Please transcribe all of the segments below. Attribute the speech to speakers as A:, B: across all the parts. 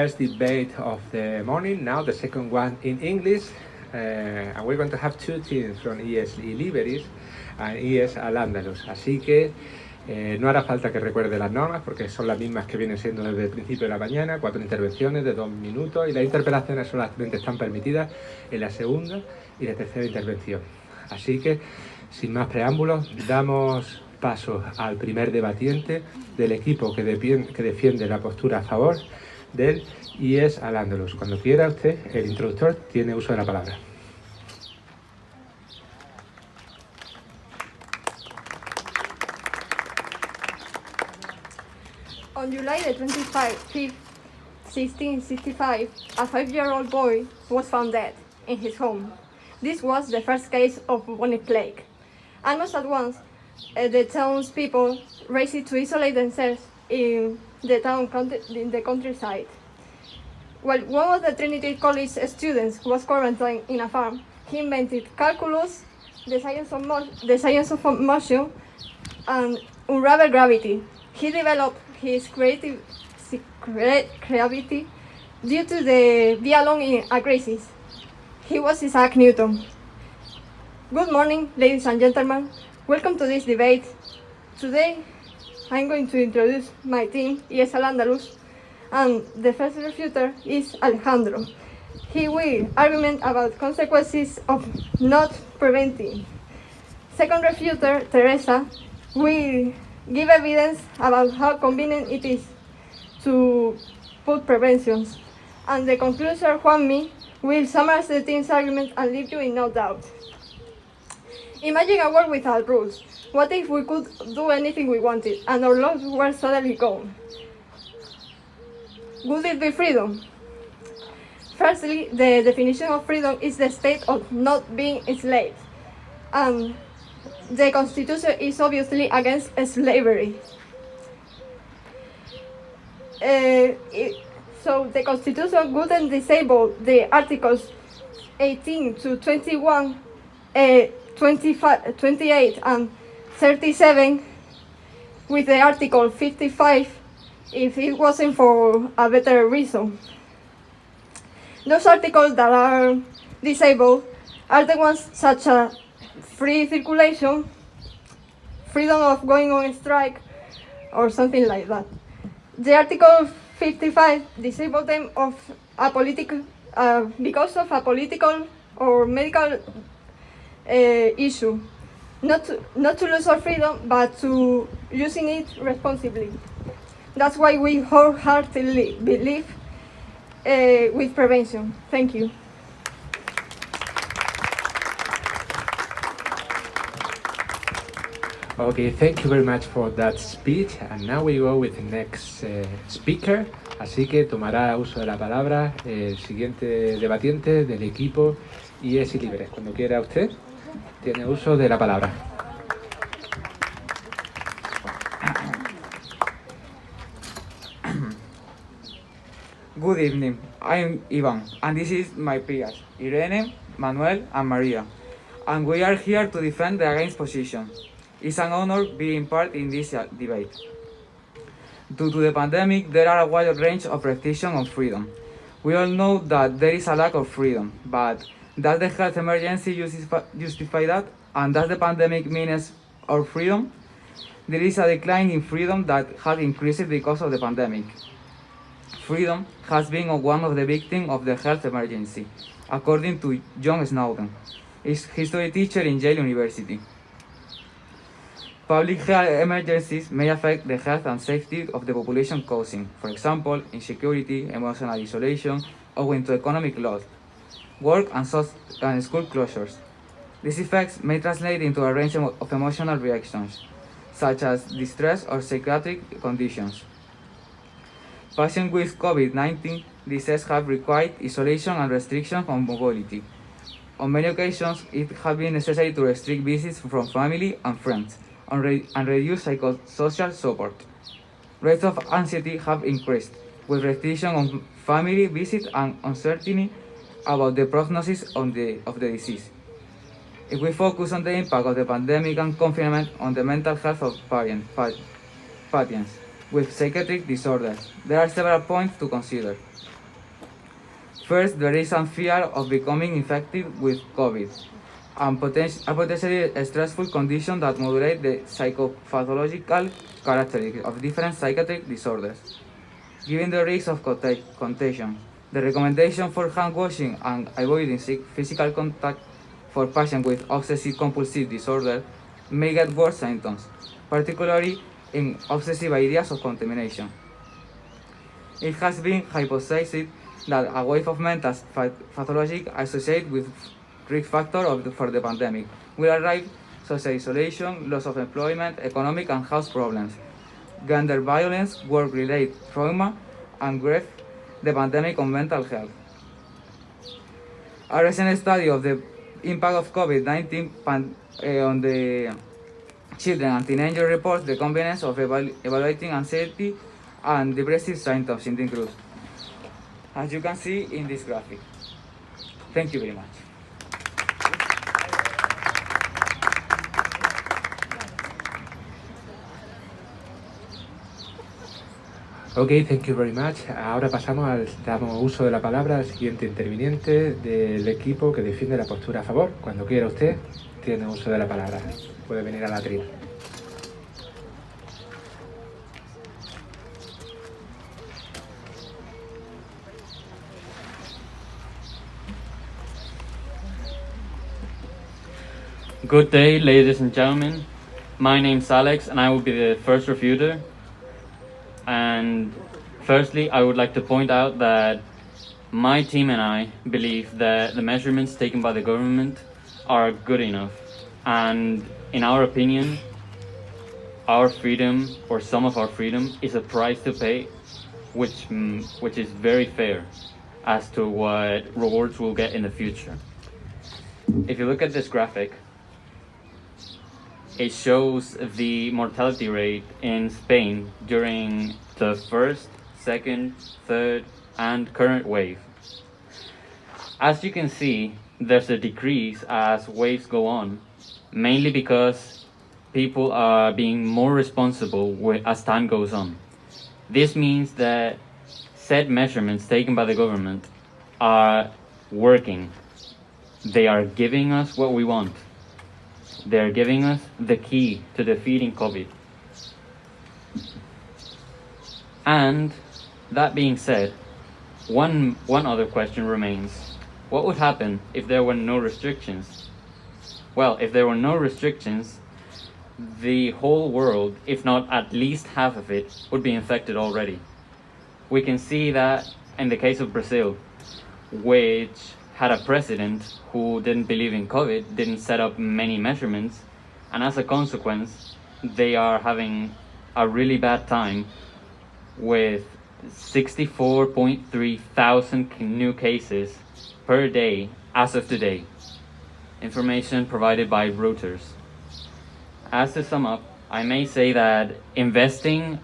A: First debate of the morning, now the second one in English, and we're going to have two teams from IES Illíberis and IES Al-Ándalus, así que no hará falta que recuerde las normas porque son las mismas que vienen siendo desde el principio de la mañana, 4 intervenciones de 2 minutos y las interpelaciones solamente están permitidas en la segunda y la tercera intervención. Así que, sin más preámbulos, damos paso al primer debatiente del equipo que defiende la postura a favor del IES Al-Ándalus. Cuando quiera usted, el introductor tiene uso de la palabra.
B: On July the 25th, 1665, a 5-year-old boy was found dead in his home. This was the first case of bubonic plague. Almost at once, the townspeople raced to isolate themselves in the countryside. While one of the Trinity College students was quarantined in a farm, he invented calculus, the science of motion, and unravel gravity. He developed his creativity due to be alone in a crisis. He was Isaac Newton. Good morning, ladies and gentlemen. Welcome to this debate. Today, I'm going to introduce my team, IES Al-Ándalus, and the first refuter is Alejandro. He will argument about consequences of not preventing. Second refuter, Teresa, will give evidence about how convenient it is to put preventions. And the conclusion, Juanmi, will summarize the team's argument and leave you in no doubt. Imagine a world without rules. What if we could do anything we wanted and our laws were suddenly gone? Would it be freedom? Firstly, the definition of freedom is the state of not being enslaved. And the Constitution is obviously against slavery. So the Constitution wouldn't disable the Articles 18 to 21, 28 and 37 with the Article 55 if it wasn't for a better reason. Those articles that are disabled are the ones such as free circulation, freedom of going on strike, or something like that. The Article 55 disabled them of a because of a political or medical issue. Not to lose our freedom, but to using it responsibly. That's why we wholeheartedly believe with prevention. Thank you.
A: Okay, thank you very much for that speech. And now we go with the next speaker. Así que tomará uso de la palabra el siguiente debatiente del equipo IES Illíberis. Cuando quiera usted, tiene uso de la palabra.
C: Good evening, I'm Ivan, and this is my peers, Irene, Manuel, and Maria. And we are here to defend the against position. It's an honor being part in this debate. Due to the pandemic, there are a wide range of restrictions on freedom. We all know that there is a lack of freedom, but does the health emergency justify that? And does the pandemic mean our freedom? There is a decline in freedom that has increased because of the pandemic. Freedom has been one of the victims of the health emergency, according to John Snowden, a history teacher in Yale University. Public health emergencies may affect the health and safety of the population, causing, for example, insecurity, emotional isolation, owing to economic loss, work and school closures. These effects may translate into a range of emotional reactions, such as distress or psychiatric conditions. Patients with COVID-19 disease have required isolation and restriction on mobility. On many occasions, it has been necessary to restrict visits from family and friends and reduce psychosocial support. Rates of anxiety have increased, with restriction on family visits and uncertainty about the prognosis of the disease. If we focus on the impact of the pandemic and confinement on the mental health of patients with psychiatric disorders, there are several points to consider. First, there is some fear of becoming infected with COVID, and a potentially stressful condition that modulate the psychopathological characteristics of different psychiatric disorders. Given the risk of contagion, the recommendation for hand washing and avoiding physical contact for patients with obsessive-compulsive disorder may get worse symptoms, particularly in obsessive ideas of contamination. It has been hypothesized that a wave of mental pathology associated with risk factor for the pandemic will arrive: social isolation, loss of employment, economic and health problems, gender violence, work-related trauma, and grief, the pandemic on mental health. A recent study of the impact of COVID-19 on the children and teenagers reports the convenience of evaluating anxiety and depressive symptoms in the group, as you can see in this graphic. Thank you very much.
A: Ok, thank you very much. Ahora damos uso de la palabra al siguiente interviniente del equipo que defiende la postura a favor. Cuando quiera usted, tiene uso de la palabra. Puede venir a la tribuna.
D: Good day, ladies and gentlemen. My name's Alex, and I will be the first refuter. And firstly, I would like to point out that my team and I believe that the measurements taken by the government are good enough. And in our opinion, our freedom, or some of our freedom, is a price to pay, which is very fair as to what rewards we'll get in the future. If you look at this graphic, it shows the mortality rate in Spain during the first, second, third, and current wave. As you can see, there's a decrease as waves go on, mainly because people are being more responsible as time goes on. This means that set measurements taken by the government are working. They are giving us what we want. They're giving us the key to defeating COVID. And that being said, one other question remains. What would happen if there were no restrictions? Well, if there were no restrictions, the whole world, if not at least half of it, would be infected already. We can see that in the case of Brazil, which had a president who didn't believe in COVID, didn't set up many measurements, and as a consequence, they are having a really bad time with 64.3 thousand new cases per day as of today. Information provided by Reuters. As to sum up, I may say that investing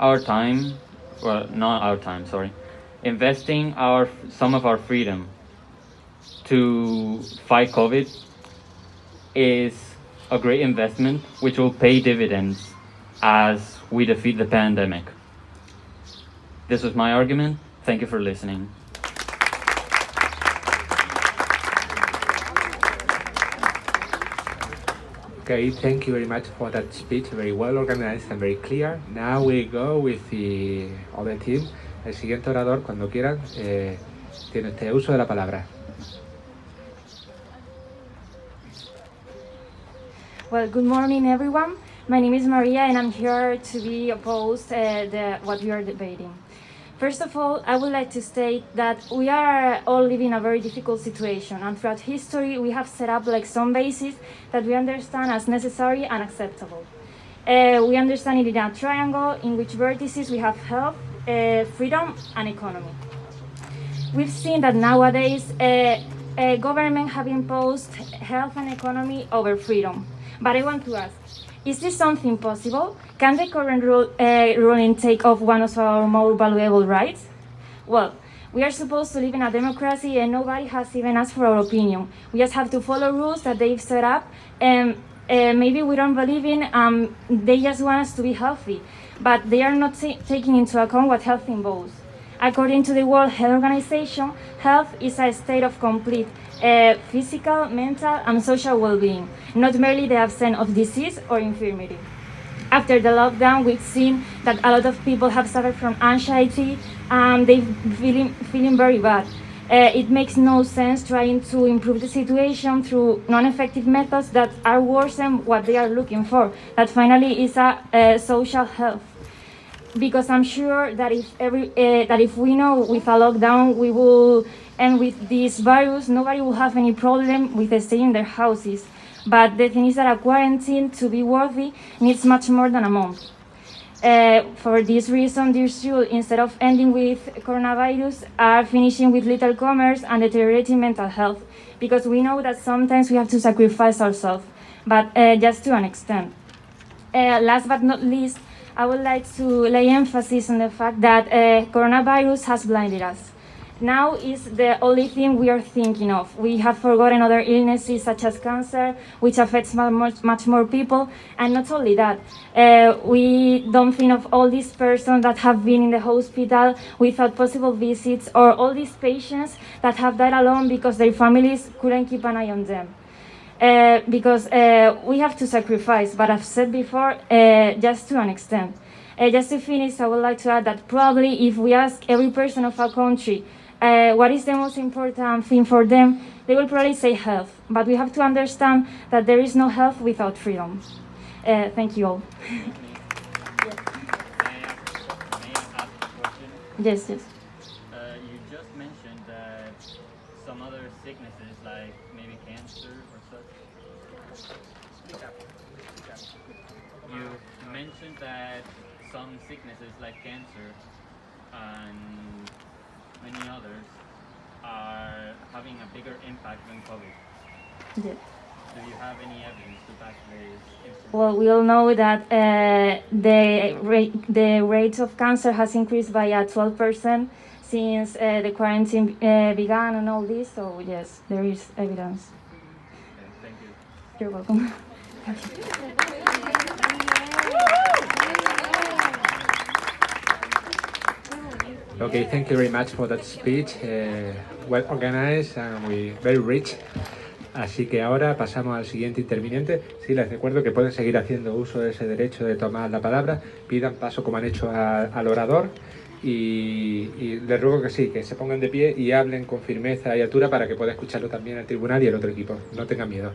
D: some of our freedom to fight COVID is a great investment which will pay dividends as we defeat the pandemic. This was my argument. Thank you for listening.
A: Okay, thank you very much for that speech. Very well organized and very clear. Now we go with the other team. El siguiente orador, cuando quieran, tiene usted uso de la palabra.
E: Well, good morning, everyone. My name is Maria, and I'm here to be opposed what we are debating. First of all, I would like to state that we are all living a very difficult situation, and throughout history, we have set up some bases that we understand as necessary and acceptable. We understand it in a triangle in which vertices we have health, freedom, and economy. We've seen that nowadays, government have imposed health and economy over freedom. But I want to ask, is this something possible? Can the current ruling take off one of our more valuable rights? Well, we are supposed to live in a democracy and nobody has even asked for our opinion. We just have to follow rules that they've set up, and maybe we don't believe in, they just want us to be healthy, but they are not taking into account what health involves. According to the World Health Organization, health is a state of complete physical, mental, and social well-being, not merely the absence of disease or infirmity. After the lockdown, we've seen that a lot of people have suffered from anxiety and they're feeling very bad. It makes no sense trying to improve the situation through non-effective methods that are worse than what they are looking for. That finally is a social health. Because I'm sure that if we know with a lockdown we will end with this virus, nobody will have any problem with staying in their houses. But the thing is that a quarantine, to be worthy, needs much more than a month. For this reason, this should, instead of ending with coronavirus, are finishing with little commerce and deteriorating mental health, because we know that sometimes we have to sacrifice ourselves, but just to an extent. Last but not least, I would like to lay emphasis on the fact that coronavirus has blinded us. Now is the only thing we are thinking of. We have forgotten other illnesses such as cancer, which affects much more people. And not only that, we don't think of all these persons that have been in the hospital without possible visits, or all these patients that have died alone because their families couldn't keep an eye on them. Because we have to sacrifice, but I've said before, just to an extent. Just to finish, I would like to add that probably if we ask every person of our country what is the most important thing for them, they will probably say health. But we have to understand that there is no health without freedom. Thank you all.
D: May I ask a question?
E: Yes.
D: You just mentioned that some other sicknesses, like maybe cancer or such. You mentioned that some sicknesses like cancer and many others are having a bigger impact than COVID.
E: Yes.
D: Do you have any evidence to back this information?
E: Well, we all know that the rate of cancer has increased by 12% since the quarantine began and all this. So yes, there is evidence.
D: Okay, thank you.
E: You're welcome.
A: Okay, thank you very much for that speech. Well organized and very rich. Así que ahora pasamos al siguiente interviniente. Sí, les recuerdo que pueden seguir haciendo uso de ese derecho de tomar la palabra. Pidan paso como han hecho al orador y les ruego que sí, que se pongan de pie y hablen con firmeza y altura para que pueda escucharlo también el tribunal y el otro equipo. No tengan miedo.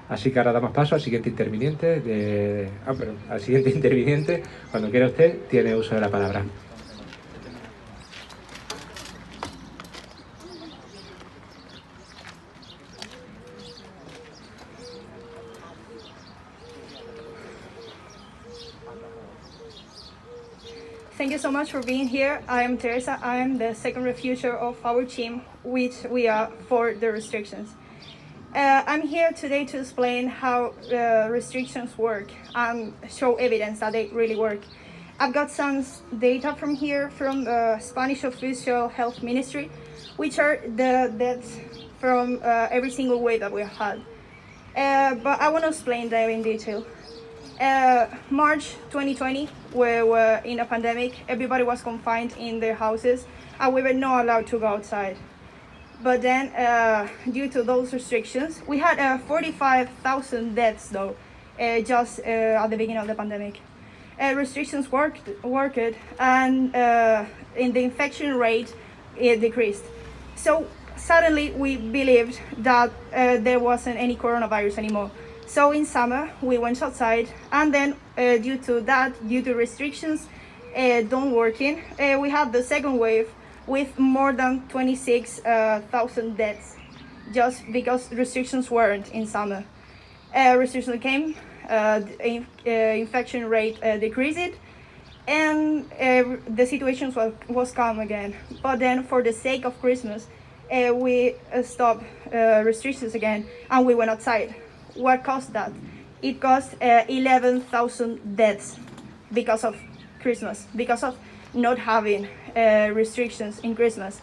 A: Así que ahora damos paso al siguiente interviniente. Al siguiente interviniente. Cuando quiera usted, tiene uso de la palabra.
B: Thank you so much for being here. I am Teresa. I am the second refuser of our team, which we are for the restrictions. I'm here today to explain how restrictions work and show evidence that they really work. I've got some data from here from the Spanish official health ministry, which are the deaths from every single wave that we've had. But I want to explain them in detail. March 2020, we were in a pandemic, everybody was confined in their houses and we were not allowed to go outside. But then, due to those restrictions, we had 45,000 deaths though, just at the beginning of the pandemic. Restrictions worked and in the infection rate, it decreased. So suddenly we believed that there wasn't any coronavirus anymore. So in summer, we went outside, and then due to restrictions don't working, we had the second wave with more than 26,000 deaths, just because restrictions weren't in summer. Restrictions came, infection rate decreased, and the situation was calm again. But then for the sake of Christmas, we stopped restrictions again, and we went outside. What caused that? It caused 11,000 deaths because of Christmas, because of not having restrictions in Christmas.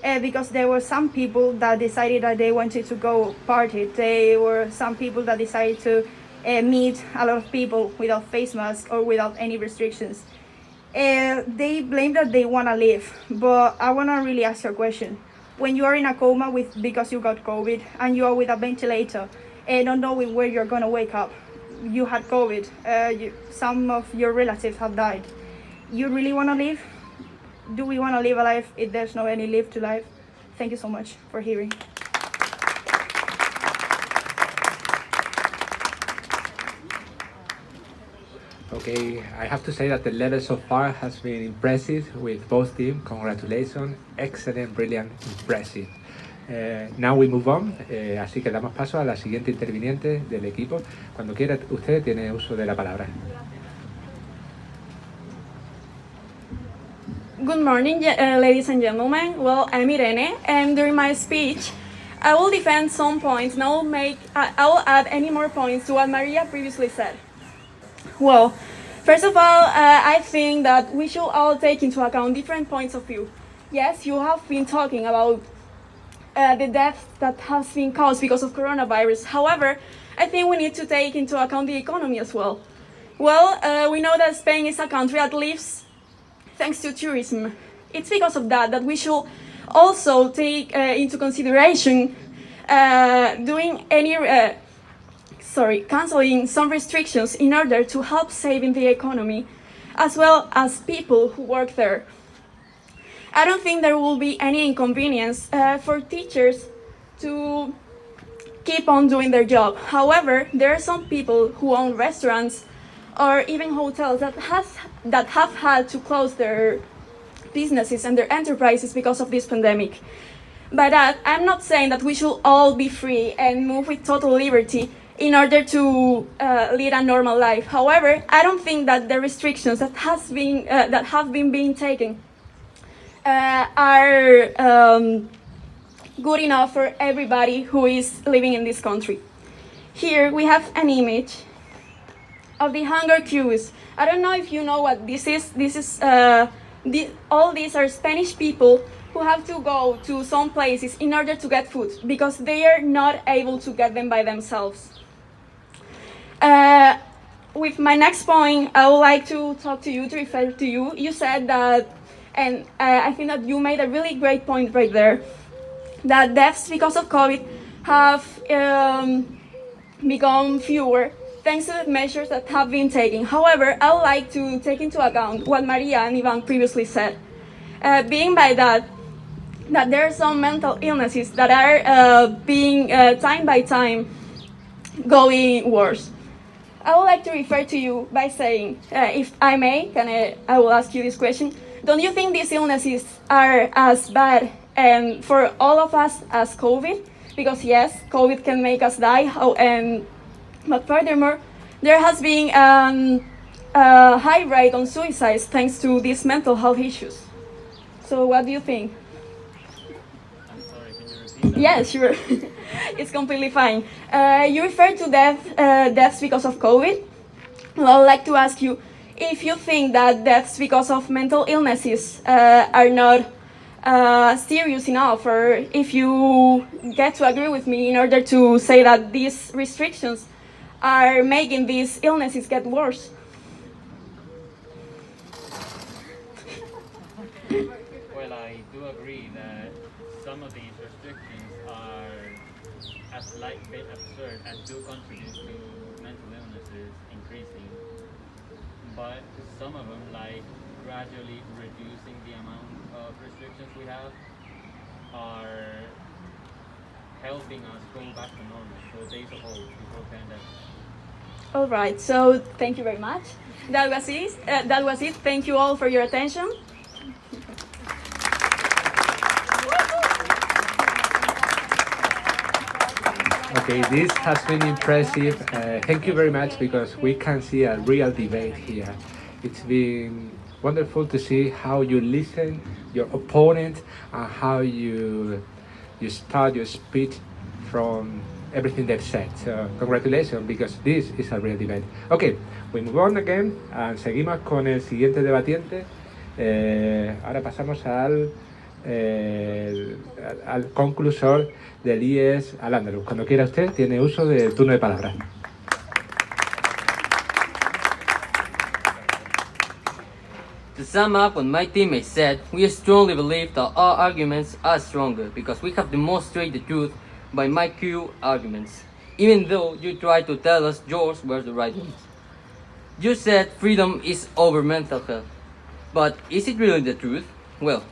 B: Because there were some people that decided that they wanted to go party. There were some people that decided to meet a lot of people without face masks or without any restrictions.
F: They blame that they want to live, but I want to really ask you a question. When you are in a coma because you got COVID and you are with a ventilator and not knowing where you're going to wake up, you had COVID, some of your relatives have died. You really want to live? Do we want to live a life if there's no any live to life? Thank you so much for hearing.
A: Okay, I have to say that the level so far has been impressive with both teams. Congratulations, excellent, brilliant, impressive. Now we move on, así que damos paso a la siguiente interviniente del equipo. Cuando quiera usted tiene uso de la palabra.
G: Good morning, ladies and gentlemen. Well, I'm Irene, and during my speech, I will defend some points, and I will add any more points to what Maria previously said. Well, first of all, I think that we should all take into account different points of view. Yes, you have been talking about the deaths that has been caused because of coronavirus. However, I think we need to take into account the economy as well. Well, we know that Spain is a country that lives thanks to tourism. It's because of that we should also take into consideration canceling some restrictions in order to help saving the economy, as well as people who work there. I don't think there will be any inconvenience for teachers to keep on doing their job. However, there are some people who own restaurants or even hotels that have had to close their businesses and their enterprises because of this pandemic. By that, I'm not saying that we should all be free and move with total liberty in order to lead a normal life. However, I don't think that the restrictions that have been being taken are good enough for everybody who is living in this country. Here we have an image of the hunger queues. I don't know if you know what this is. All these are Spanish people who have to go to some places in order to get food because they are not able to get them by themselves. With my next point, I would like to talk to you, to refer to you. You said that, and I think that you made a really great point right there, that deaths because of COVID have become fewer thanks to the measures that have been taken. However, I would like to take into account what Maria and Ivan previously said. Being by that there are some mental illnesses that are being time by time going worse. I would like to refer to you by saying, if I may, I will ask you this question. Don't you think these illnesses are as bad for all of us as COVID? Because yes, COVID can make us die, but furthermore, there has been a high rate on suicides thanks to these mental health issues. So what do you think?
D: I'm sorry, can you repeat that?
G: Yeah, sure. It's completely fine. You referred to deaths because of COVID. Well, I would like to ask you if you think that deaths because of mental illnesses are not serious enough, or if you get to agree with me in order to say that these restrictions are making these illnesses get worse.
D: Well, I do agree that some of these restrictions are a slight bit absurd and do contribute to mental illnesses increasing. But some of them, like gradually reducing the amount of restrictions we have, are helping us go back to normal, so days of old before pandemic.
G: All right, so thank you very much. That was it. Thank you all for your attention.
A: Okay, this has been impressive. Thank you very much, because we can see a real debate here. It's been wonderful to see how you listen your opponent and how you start your speech from everything they've said. So congratulations, because this is a real debate. Okay, we move on again and seguimos con el siguiente debatiente. Ahora pasamos al conclusor del IES Al-Ándalus. Cuando quiera usted, tiene uso del turno de palabra.
H: The sum up what my teammates said, we strongly believe that our arguments are stronger because we have demonstrated the truth by my Q arguments, even though you try to tell us yours were the right ones. You said freedom is over mental health, but is it really the truth? Well,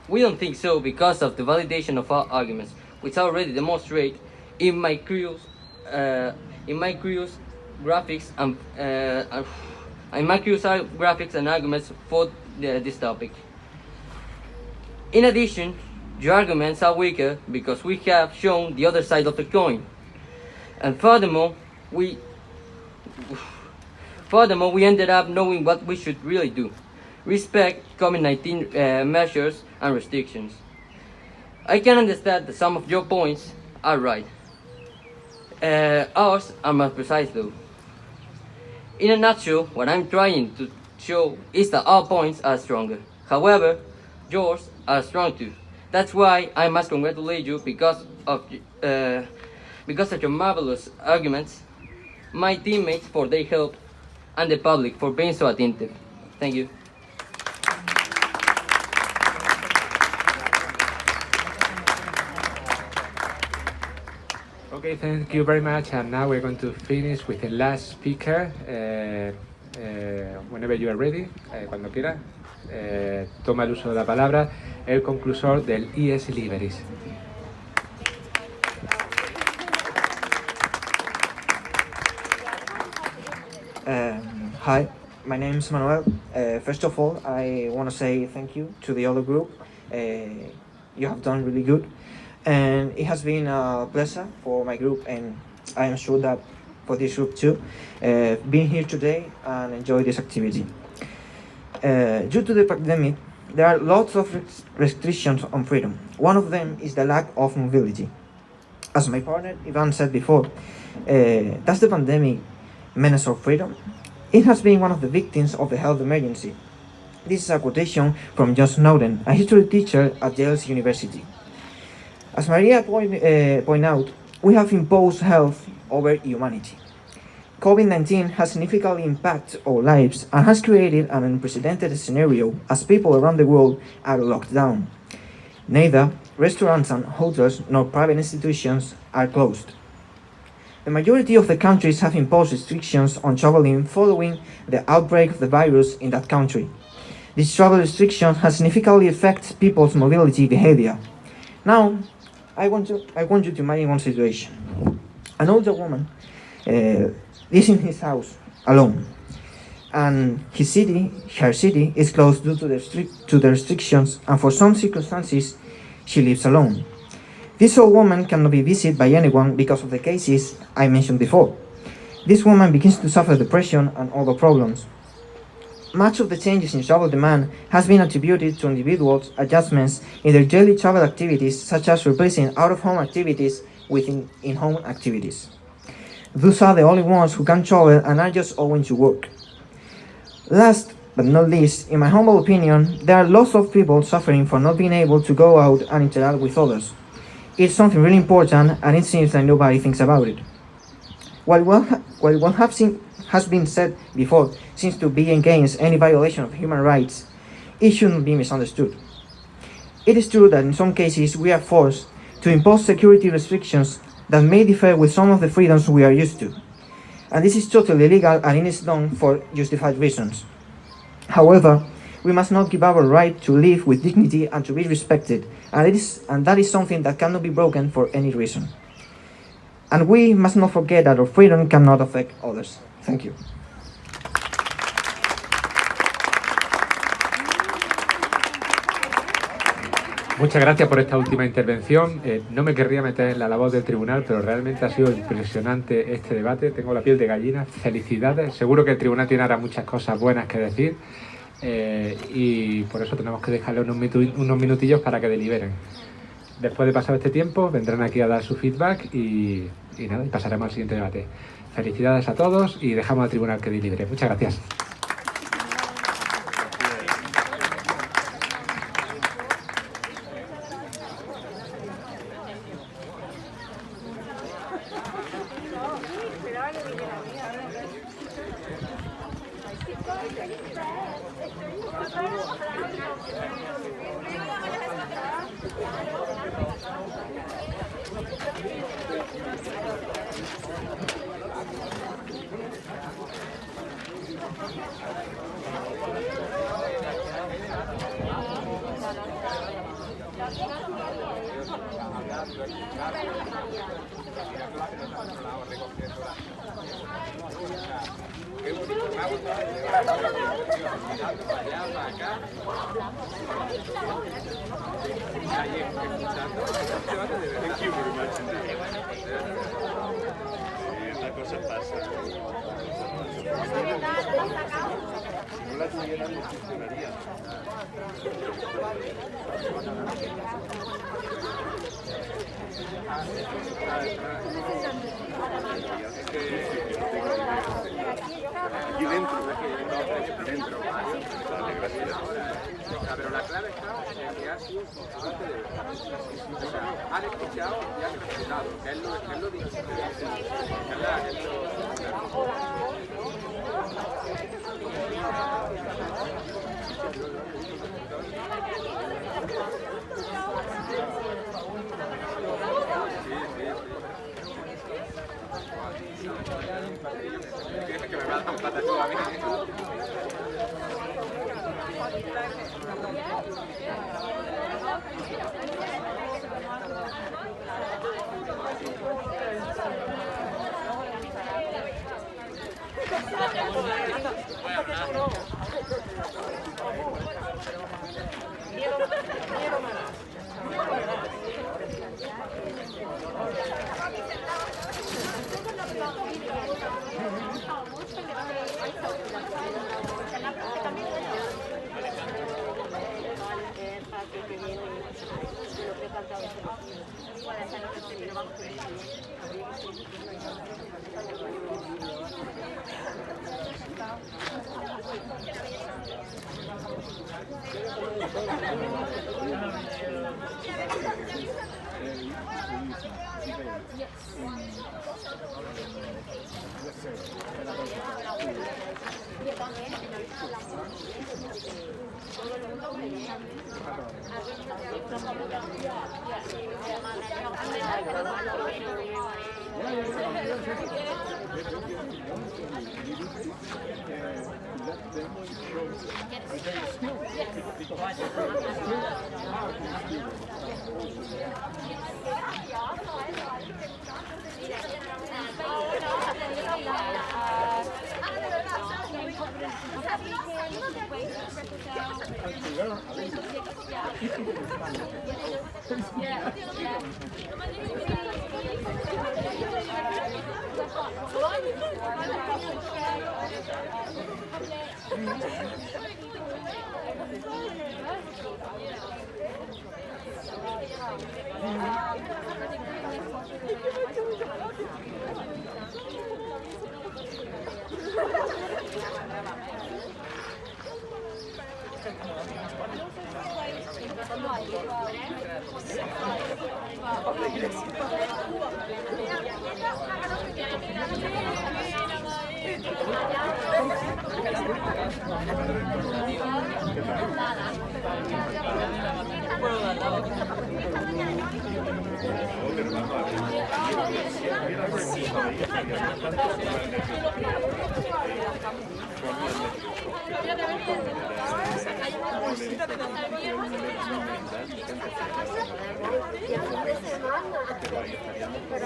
H: we don't think so because of the validation of our arguments, which I already demonstrate in my Q's graphics and graphics and arguments for this topic. In addition, your arguments are weaker because we have shown the other side of the coin. And furthermore, we ended up knowing what we should really do. Respect COVID-19 measures and restrictions. I can understand that some of your points are right. Ours are more precise though. In a nutshell, what I'm trying to show is that our points are stronger. However, yours are strong too. That's why I must congratulate you because of your marvelous arguments, my teammates for their help, and the public for being so attentive. Thank you.
A: Okay, thank you very much. And now we're going to finish with the last speaker. Whenever you are ready, cuando quiera, toma el uso de la palabra el conclusor del IES Illíberis.
I: Hi, my name is Manuel. First of all, I want to say thank you to the other group. You have done really good. And it has been a pleasure for my group, and I am sure that for this group too, being here today and enjoy this activity. Due to the pandemic, there are lots of restrictions on freedom. One of them is the lack of mobility. As my partner Ivan said before, does the pandemic menace our freedom? It has been one of the victims of the health emergency. This is a quotation from John Snowden, a history teacher at Yale's University. As Maria pointed out, we have imposed health over humanity. COVID-19 has significantly impacted our lives and has created an unprecedented scenario as people around the world are locked down. Neither restaurants and hotels nor private institutions are closed. The majority of the countries have imposed restrictions on traveling following the outbreak of the virus in that country. This travel restriction has significantly affected people's mobility behavior. Now, I want you to imagine one situation. An older woman is in his house alone, and her city is closed due to the restrictions, and for some circumstances, she lives alone. This old woman cannot be visited by anyone because of the cases I mentioned before. This woman begins to suffer depression and other problems. Much of the changes in travel demand has been attributed to individuals' adjustments in their daily travel activities, such as replacing out-of-home activities with in-home activities. Those are the only ones who can travel and are just owing to work. Last but not least, in my humble opinion, there are lots of people suffering for not being able to go out and interact with others. It's something really important, and it seems like nobody thinks about it. While what has been said before seems to be against any violation of human rights, it shouldn't be misunderstood. It is true that in some cases we are forced to impose security restrictions that may differ with some of the freedoms we are used to. And this is totally illegal, and it is done for justified reasons. However, we must not give up our right to live with dignity and to be respected, and that is something that cannot be broken for any reason. And we must not forget that our freedom cannot affect others. Thank you.
A: Muchas gracias por esta última intervención. No me querría meter en la labor del tribunal, pero realmente ha sido impresionante este debate. Tengo la piel de gallina. Felicidades. Seguro que el tribunal tiene ahora muchas cosas buenas que decir y por eso tenemos que dejarle unos minutillos para que deliberen. Después de pasado este tiempo, vendrán aquí a dar su feedback y nada, y pasaremos al siguiente debate. Felicidades a todos y dejamos al tribunal que delibere. Muchas gracias.
J: Esta cosa pasa. Si no la tuvieran, no funcionaría. Aquí dentro, dentro. Vale, gracias.
A: Pero la clave está en que ha sido constante de verdad. O sea, han escuchado y han respetado, que es lo difícil. Que me va a dar un patatús a mí.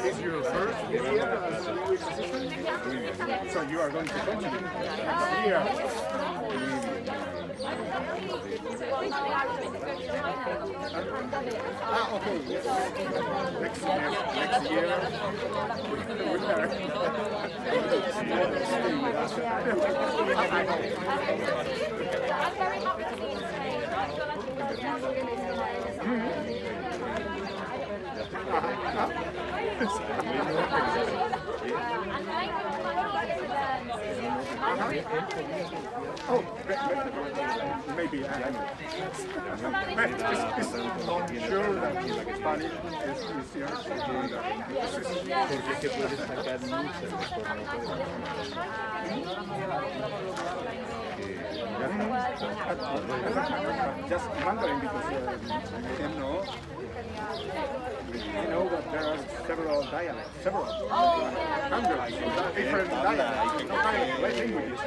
J: Is your first year so you are going to continue here? Okay. Next year. Oh, maybe I know. It's not sure that Spanish is easier.
K: Porque se puede sacar muchas mejor.
J: Just wondering because you know that there are several dialects, several hundreds of different dialects, languages.